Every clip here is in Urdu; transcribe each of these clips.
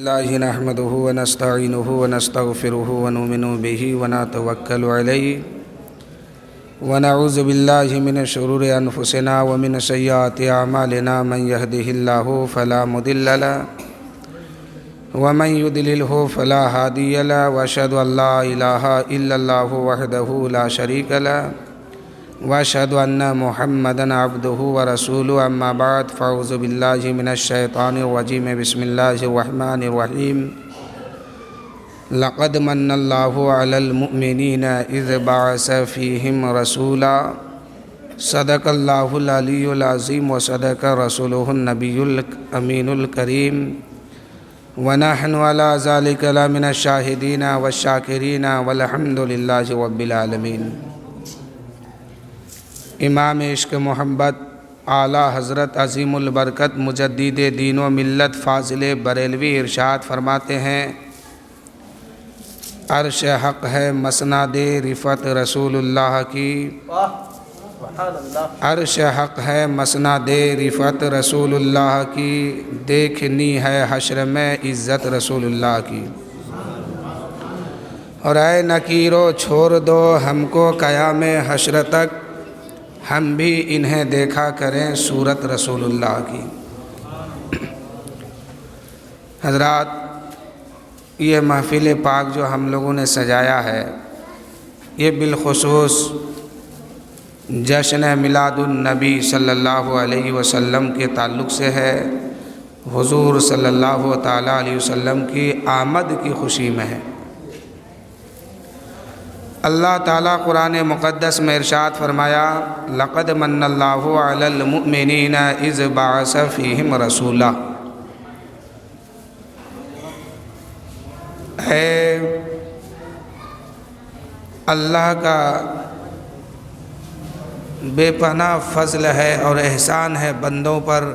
الله نحمده ونستعينه ونستغفره ونؤمن به ونتوكل عليه ونعوذ بالله من شرور أنفسنا ومن سيئات أعمالنا من يهده الله فلا مضل له ومن يضلله فلا هادي له وأشهد أن لا إله إلا الله وحده لا شريك له وأشهد أن محمدًا عبده ورسوله أما بعد فأعوذ بالله من الشيطان الرجيم بسم الله الرحمن الرحيم لقد من الله على المؤمنين إذ بعث فيهم رسولا صدق الله العلي العظيم وصدق رسوله النبي الأمين الكريم ونحن على ذلك لمن الشاهدين والشاكرين والحمد لله رب العالمين۔ امام عشق محبت اعلیٰ حضرت عظیم البرکت مجدد دین و ملت فاضل بریلوی ارشاد فرماتے ہیں، عرش حق ہے مسند رفعت رسول اللہ کی، عرش حق ہے مسند رفعت رسول اللہ کی، دیکھنی ہے حشر میں عزت رسول اللہ کی۔ اور اے نکیرو چھوڑ دو ہم کو قیام حشر تک، ہم بھی انہیں دیکھا کریں صورت رسول اللہ کی۔ حضرات، یہ محفل پاک جو ہم لوگوں نے سجایا ہے، یہ بالخصوص جشن میلاد النبی صلی اللہ علیہ وسلم کے تعلق سے ہے، حضور صلی اللہ تعالیٰ علیہ وسلم کی آمد کی خوشی میں ہے۔ اللہ تعالیٰ قرآن مقدس میں ارشاد فرمایا، لقد من اللہ علی المؤمنین اذ بعث فیہم رسولا۔ اے اللہ کا بے پناہ فضل ہے اور احسان ہے بندوں پر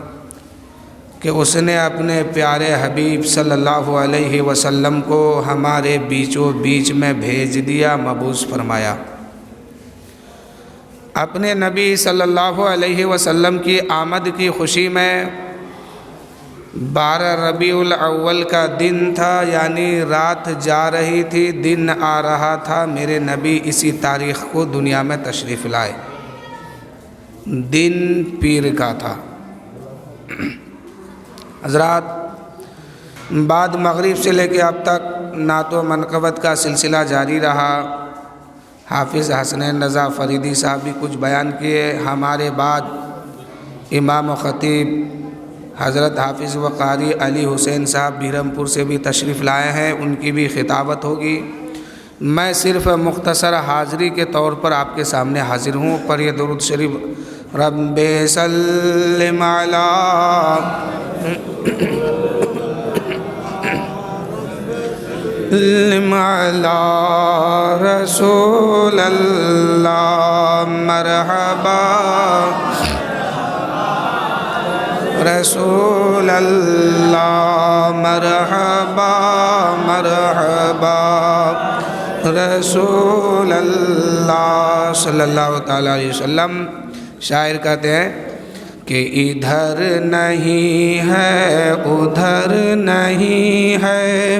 کہ اس نے اپنے پیارے حبیب صلی اللہ علیہ وسلم کو ہمارے بیچوں بیچ میں بھیج دیا، مبعوث فرمایا۔ اپنے نبی صلی اللہ علیہ وسلم کی آمد کی خوشی میں 12 ربیع الاول کا دن تھا، یعنی رات جا رہی تھی، دن آ رہا تھا، میرے نبی اسی تاریخ کو دنیا میں تشریف لائے۔ دن پیر کا تھا۔ حضرات، بعد مغرب سے لے کے اب تک نعت و منقبت کا سلسلہ جاری رہا۔ حافظ حسنین رضا فریدی صاحب بھی کچھ بیان کیے، ہمارے بعد امام و خطیب حضرت حافظ و قاری علی حسین صاحب بیرمپور سے بھی تشریف لائے ہیں، ان کی بھی خطابت ہوگی۔ میں صرف مختصر حاضری کے طور پر آپ کے سامنے حاضر ہوں۔ پر یہ درود شریف، رب سلم علی رسول اللہ مرحبا، رسول اللہ مرحبا مرحبا، رسول اللہ صلی اللہ تعالیٰ علیہ وسلم۔ شاعر کہتے ہیں کہ ادھر نہیں ہے ادھر نہیں ہے،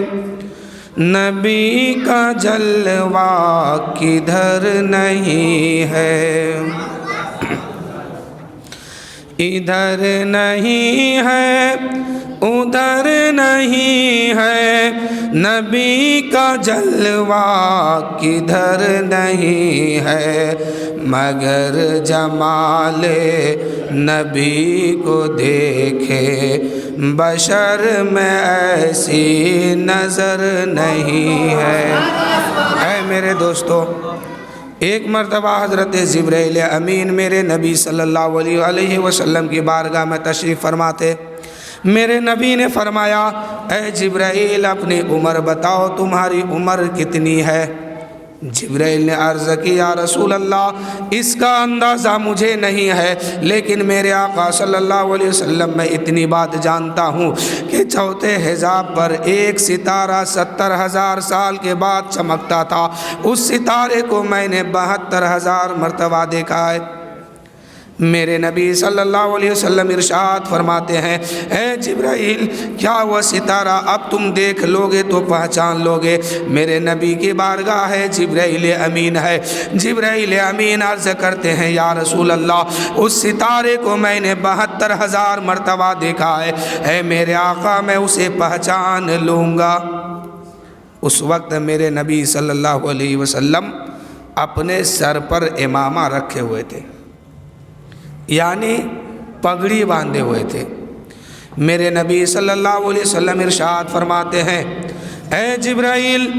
نبی کا جلوہ کدھر نہیں ہے، ادھر نہیں ہے ادھر نہیں ہے، نبی کا جلوہ کدھر نہیں ہے، مگر جمال نبی کو دیکھے بشر میں ایسی نظر نہیں ہے۔ اے میرے دوستو، ایک مرتبہ حضرت جبرائیل امین میرے نبی صلی اللہ علیہ وسلم کی بارگاہ میں تشریف فرماتے۔ میرے نبی نے فرمایا، اے جبرائیل اپنی عمر بتاؤ، تمہاری عمر کتنی ہے؟ جبرائیل نے عرض کی، یا رسول اللہ اس کا اندازہ مجھے نہیں ہے، لیکن میرے آقا صلی اللہ علیہ وسلم میں اتنی بات جانتا ہوں کہ چوتھے حجاب پر ایک ستارہ 70,000 سال کے بعد چمکتا تھا، اس ستارے کو میں نے 72,000 مرتبہ دیکھا ہے۔ میرے نبی صلی اللہ علیہ وسلم ارشاد فرماتے ہیں اے جبرائیل کیا وہ ستارہ اب تم دیکھ لوگے تو پہچان لوگے؟ میرے نبی کی بارگاہ ہے، جبرائیل امین ہے۔ جبرائیل امین عرض کرتے ہیں یا رسول اللہ اس ستارے کو میں نے 72,000 مرتبہ دیکھا ہے، اے میرے آقا میں اسے پہچان لوں گا۔ اس وقت میرے نبی صلی اللہ علیہ وسلم اپنے سر پر امامہ رکھے ہوئے تھے، یعنی پگڑی باندھے ہوئے تھے۔ میرے نبی صلی اللہ علیہ وسلم ارشاد فرماتے ہیں اے جبرائیل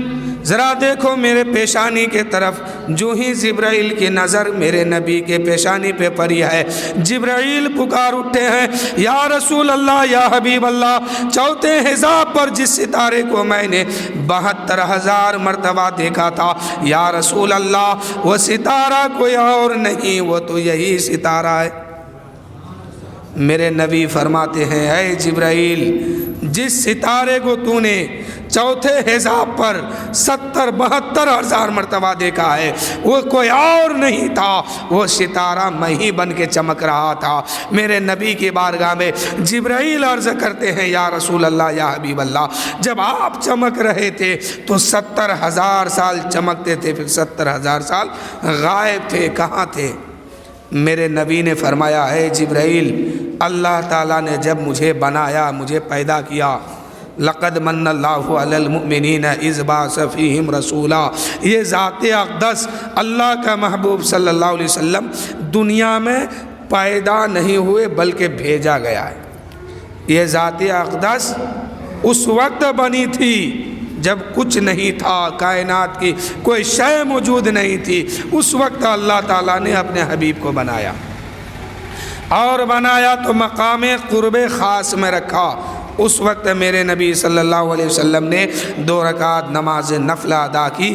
ذرا دیکھو میرے پیشانی کے طرف۔ جو ہی جبرائیل کی نظر میرے نبی کے پیشانی پہ پڑی ہے، جبرائیل پکار اٹھتے ہیں یا رسول اللہ یا حبیب اللہ، چوتھے حجاب پر جس ستارے کو میں نے 72,000 مرتبہ دیکھا تھا، یا رسول اللہ وہ ستارہ کوئی اور نہیں، وہ تو یہی ستارہ ہے۔ میرے نبی فرماتے ہیں اے جبرائیل جس ستارے کو تو نے چوتھے حجاب پر 72,000 مرتبہ دیکھا ہے وہ کوئی اور نہیں تھا، وہ ستارہ میں ہی بن کے چمک رہا تھا۔ میرے نبی کی بارگاہ میں جبرائیل عرض کرتے ہیں یا رسول اللہ یا حبیب اللہ، جب آپ چمک رہے تھے تو 70,000 سال چمکتے تھے، پھر 70,000 سال غائب تھے، کہاں تھے؟ میرے نبی نے فرمایا اے جبرائیل اللہ تعالیٰ نے جب مجھے بنایا، مجھے پیدا کیا، لقد من اللہ علی المؤمنین اذ بعث فیہم رسولا، یہ ذات اقدس اللہ کا محبوب صلی اللہ علیہ وسلم دنیا میں پیدا نہیں ہوئے بلکہ بھیجا گیا ہے۔ یہ ذات اقدس اس وقت بنی تھی جب کچھ نہیں تھا، کائنات کی کوئی شے موجود نہیں تھی، اس وقت اللہ تعالیٰ نے اپنے حبیب کو بنایا، اور بنایا تو مقام قرب خاص میں رکھا۔ اس وقت میرے نبی صلی اللہ علیہ وسلم نے 2 رکعت نماز نفل ادا کی،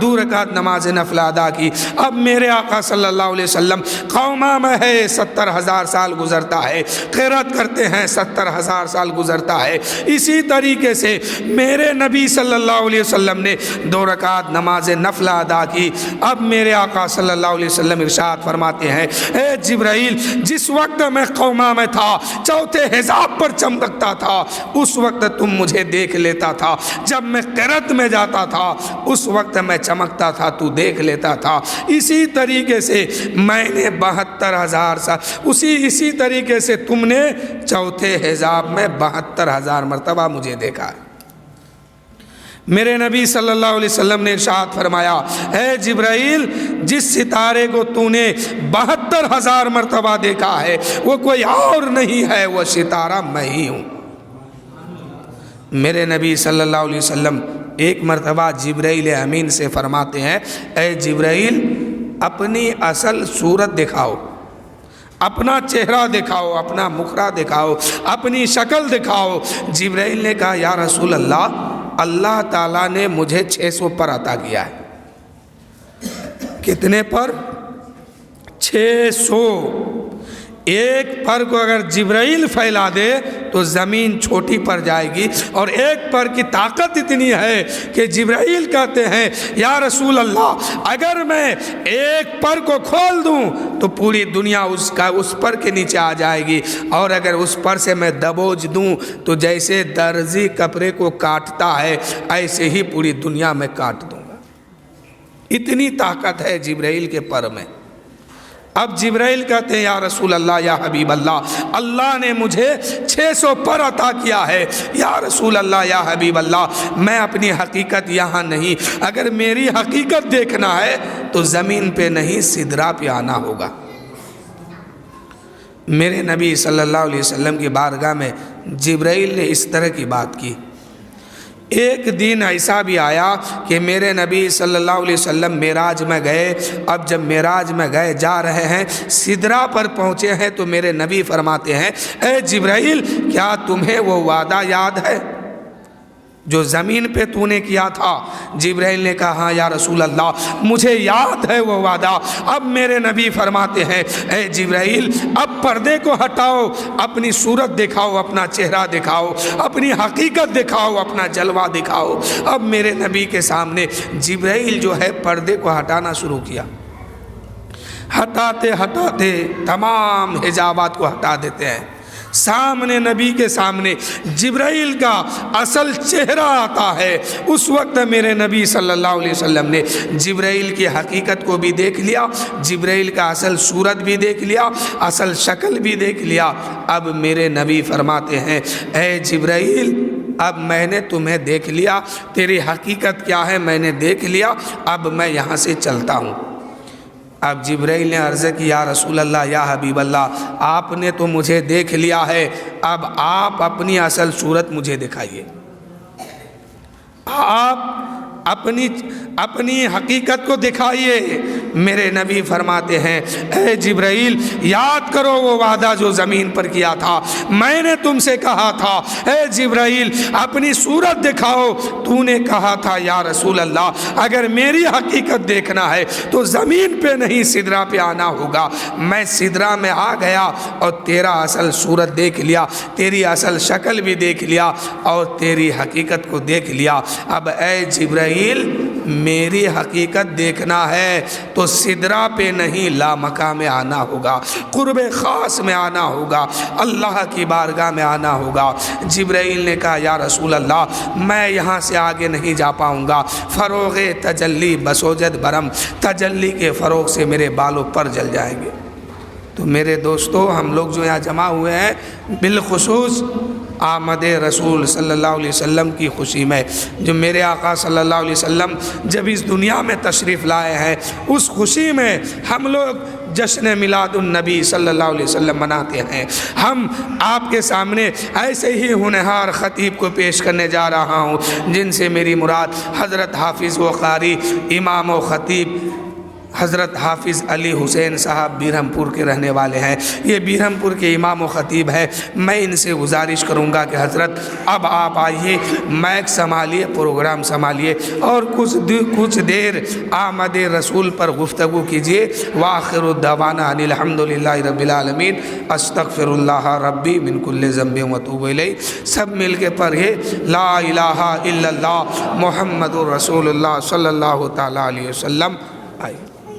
2 رکعت نماز نفل ادا کی۔ اب میرے آقا صلی اللہ علیہ وسلم قومہ میں ہے، 70,000 سال گزرتا ہے، قرات کرتے ہیں 70,000 سال گزرتا ہے۔ اسی طریقے سے میرے نبی صلی اللہ علیہ وسلم نے 2 رکعت نماز نفل ادا کی۔ اب میرے آقا صلی اللہ علیہ وسلم ارشاد فرماتے ہیں اے جبرائیل جس وقت میں قومہ میں تھا، چوتھے حجاب پر چمکتا تھا، اس وقت تم مجھے دیکھ لیتا تھا، جب میں قرات میں جاتا تھا اس وقت میں چمکتا تھا، تو دیکھ لیتا تھا۔ اسی طریقے سے میں نے 72,000 سال، اسی طریقے سے تم نے چوتھے حجاب میں 72,000 مرتبہ مجھے دیکھا ہے۔ میرے نبی صلی اللہ علیہ وسلم نے ارشاد فرمایا اے جبرائیل جس ستارے کو تو نے 72,000 مرتبہ دیکھا ہے وہ کوئی اور نہیں ہے، وہ ستارہ میں ہی ہوں۔ میرے نبی صلی اللہ علیہ وسلم ایک مرتبہ جبرائیل امین سے فرماتے ہیں اے جبرائیل اپنی اصل صورت دکھاؤ، اپنا چہرہ دکھاؤ، اپنا مخرہ دکھاؤ، اپنی شکل دکھاؤ۔ جبرائیل نے کہا یا رسول اللہ تعالیٰ نے مجھے 600 پر عطا کیا ہے۔ کتنے پر؟ 600۔ ایک پر کو اگر جبرائیل پھیلا دے تو زمین چھوٹی پڑ جائے گی، اور ایک پر کی طاقت اتنی ہے کہ جبرائیل کہتے ہیں یا رسول اللہ اگر میں ایک پر کو کھول دوں تو پوری دنیا اس پر کے نیچے آ جائے گی، اور اگر اس پر سے میں دبوچ دوں تو جیسے درزی کپڑے کو کاٹتا ہے ایسے ہی پوری دنیا میں کاٹ دوں گا۔ اتنی طاقت ہے جبرائیل کے پر میں۔ اب جبرائیل کہتے ہیں یا رسول اللہ یا حبیب اللہ اللہ نے مجھے 600 پر عطا کیا ہے، یا رسول اللہ یا حبیب اللہ میں اپنی حقیقت یہاں نہیں، اگر میری حقیقت دیکھنا ہے تو زمین پہ نہیں سدرا پہ آنا ہوگا۔ میرے نبی صلی اللہ علیہ وسلم کی بارگاہ میں جبرائیل نے اس طرح کی بات کی۔ ایک دن ایسا بھی آیا کہ میرے نبی صلی اللہ علیہ وسلم معراج میں گئے۔ اب جب معراج میں گئے جا رہے ہیں، سدرا پر پہنچے ہیں تو میرے نبی فرماتے ہیں اے جبرائیل کیا تمہیں وہ وعدہ یاد ہے جو زمین پہ تو نے کیا تھا؟ جبرائیل نے کہا ہاں یا رسول اللہ مجھے یاد ہے وہ وعدہ۔ اب میرے نبی فرماتے ہیں اے جبرائیل اب پردے کو ہٹاؤ، اپنی صورت دکھاؤ، اپنا چہرہ دکھاؤ، اپنی حقیقت دکھاؤ، اپنا جلوہ دکھاؤ۔ اب میرے نبی کے سامنے جبرائیل جو ہے پردے کو ہٹانا شروع کیا۔ ہٹاتے ہٹاتے تمام حجابات کو ہٹا دیتے ہیں. سامنے نبی کے سامنے جبرائیل کا اصل چہرہ آتا ہے. اس وقت میرے نبی صلی اللہ علیہ وسلم نے جبرائیل کی حقیقت کو بھی دیکھ لیا, جبرائیل کا اصل صورت بھی دیکھ لیا, اصل شکل بھی دیکھ لیا. اب میرے نبی فرماتے ہیں اے جبرائیل اب میں نے تمہیں دیکھ لیا, تیری حقیقت کیا ہے میں نے دیکھ لیا, اب میں یہاں سے چلتا ہوں. اب جبرائیل نے عرض کی یا رسول اللہ یا حبیب اللہ آپ نے تو مجھے دیکھ لیا ہے, اب آپ اپنی اصل صورت مجھے دکھائیے, آپ اپنی حقیقت کو دکھائیے. میرے نبی فرماتے ہیں اے جبرائیل یاد کرو وہ وعدہ جو زمین پر کیا تھا, میں نے تم سے کہا تھا اے جبرائیل اپنی صورت دکھاؤ, تو نے کہا تھا یا رسول اللہ اگر میری حقیقت دیکھنا ہے تو زمین پہ نہیں سدرہ پہ آنا ہوگا. میں سدرہ میں آ گیا اور تیرا اصل صورت دیکھ لیا, تیری اصل شکل بھی دیکھ لیا اور تیری حقیقت کو دیکھ لیا. اب اے جبرائیل میری حقیقت دیکھنا ہے تو سدرہ پہ نہیں لامکہ میں آنا ہوگا, قرب خاص میں آنا ہوگا, اللہ کی بارگاہ میں آنا ہوگا. جبرائیل نے کہا یا رسول اللہ میں یہاں سے آگے نہیں جا پاؤں گا, فروغ تجلی بسوجد برم, تجلی کے فروغ سے میرے بالوں پر جل جائیں گے. تو میرے دوستو ہم لوگ جو یہاں جمع ہوئے ہیں بالخصوص آمد رسول صلی اللہ علیہ وسلم کی خوشی میں, جو میرے آقا صلی اللہ علیہ وسلم جب اس دنیا میں تشریف لائے ہیں اس خوشی میں ہم لوگ جشن میلاد النبی صلی اللہ علیہ وسلم مناتے ہیں. ہم آپ کے سامنے ایسے ہی ہونہار خطیب کو پیش کرنے جا رہا ہوں جن سے میری مراد حضرت حافظ و قاری امام و خطیب حضرت حافظ علی حسین صاحب بیرہم پور کے رہنے والے ہیں. یہ بیرہم پور کے امام و خطیب ہے. میں ان سے گزارش کروں گا کہ حضرت اب آپ آئیے, مائک سنبھالیے, پروگرام سنبھالیے اور کچھ دیر آمد رسول پر گفتگو کیجیے. وآخر الدعوانا ان الحمدللہ رب العالمین استغفر اللہ ربی من کل ذنب واتوب الیہ. سب مل کے پڑھیے لا الہ الا اللہ محمد الرسول اللہ صلی اللہ تعالیٰ علیہ وسلم. آئیے.